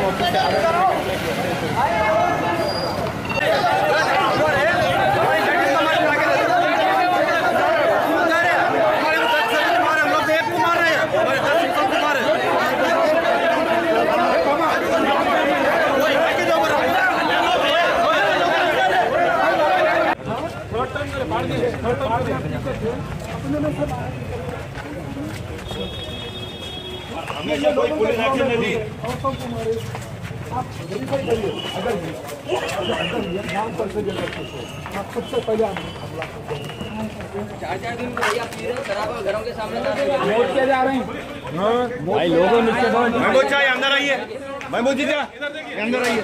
Office से आ रहे हमेशा कोई पुलिस एक्शन नहीं दी। आप सबसे पहले चार दिन भैया पी रहे शराब घरों के सामने वोट के जा रहे हैं भाई लोगों नीचे महमूद चाहे अंदर आइए, महमूद जी अंदर आइए।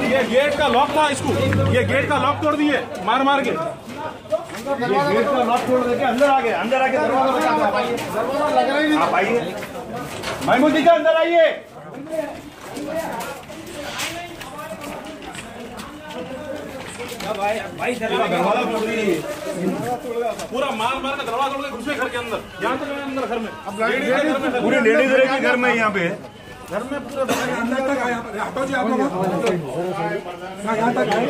ये गेट का लॉक था, इसको ये गेट का लॉक तोड़ दिए मार मार के। ये गेट का लॉक तोड़ देके अंदर आ गए, अंदर आके दरवाजा लग रहा है। आप आइए महमूद जी अंदर आइए। भाई दरवाजा तोड़ दिए, पूरा मार मार के दरवाजा तोड़ के घुसे घर के अंदर। यहाँ तक अंदर घर में पूरे लेडीज रहेगी घर में, यहाँ पे घर में पूरे अंदर तक आया। यहाँ तक आए,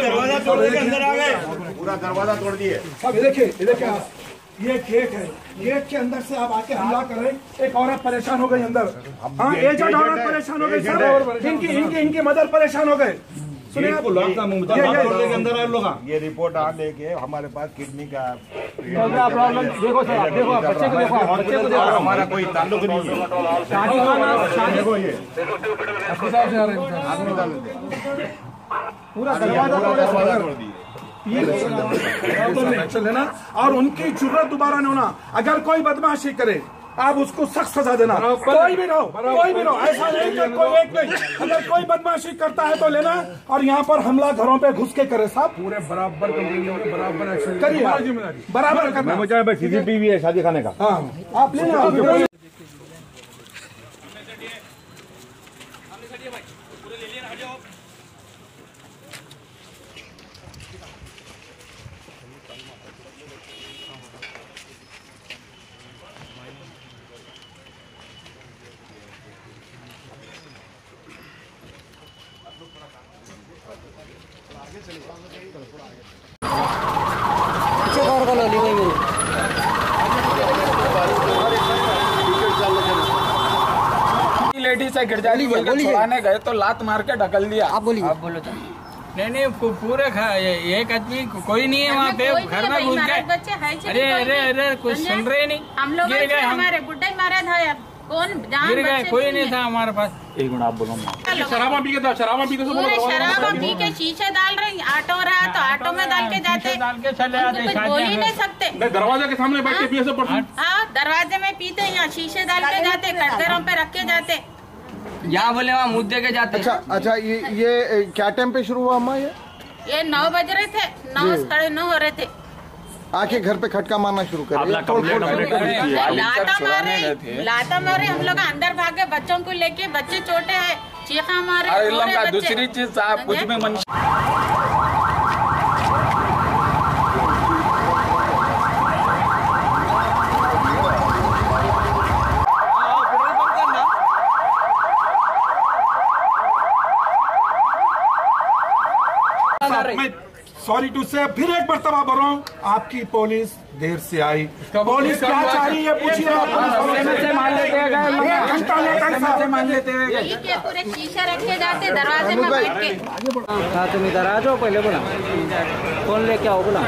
दरवाजा तोड़ के अंदर आ गए, पूरा दरवाजा तोड़ दिए। अब देखिए ये गेट है, गेट के अंदर से आप आके हमला करें। एक औरत परेशान हो गई अंदर, हाँ एजेड औरत परेशान हो गई सर, इनकी मदर परेशान हो गए। सुनिए अंदर आए लोग। ये रिपोर्ट आ लेके हमारे पास किडनी का प्रॉब्लम देखो सर, आप देखो बच्चे को देखो, बच्चे को देखो। हमारा कोई ताल्लुक नहीं है। पूरा दरवाजा तोड़ दिए लेना, और उनकी जरूरत दोबारा नहीं होना। अगर कोई बदमाशी करे आप उसको सख्त सजा देना, कोई भी रहो, ऐसा नहीं कि कोई एक नहीं। अगर कोई बदमाशी करता है तो लेना, और यहाँ पर हमला घरों पे घुस के करे साहब, पूरे बराबर बराबर एक्शन करिए, बराबर करना। CCTV है शादी खाने का, हाँ आप लेना। लेडीज से गिरजाली छुड़ाने गए तो लात मार के ढकल दिया। आप बोलो नहीं पूरे एक आदमी कोई नहीं है वहाँ पे, घर में घुस गए। अरे कुछ सुन रहे नहीं, हम लोग हमारे गुड्डे मारा था यार, कौन गिर गए, कोई नहीं था हमारे पास। एक मिनट आप बोलो। शराबा पी के था, शराबा पी के शराबा पी के शीशे डाल रहे, ऑटो रहा तो ऑटो में डाल के जाते, डाल के चले आते, बोल ही नहीं सकते। दरवाजे के सामने बैठ के पिए सब। हाँ दरवाजे में पीते, यहाँ शीशे डाल के जाते, कटघरों पे रख के जाते, यहाँ बोले वहाँ मुद्दे के जाते। अच्छा ये क्या टाइम पे शुरू हुआ अम्मा? ये 9 बज रहे थे, 9 साढ़े 9 हो रहे थे। आके घर पे खटका मारना शुरू कर लाता मारे, हम लोग अंदर भागे, बच्चों को लेके, बच्चे छोटे हैं, चीखा मारे। दूसरी चीज साहब कुछ में मन सॉरी टू से फिर एक मरतबा बोल रहा हूँ, आपकी पुलिस देर से आई। पुलिस क्या चाह रही है पूछिए। पूरे शीशे रखे जाते दरवाजे में बैठ के। तुम इधर आ जाओ, पहले बोला फोन लेके आओ, बोला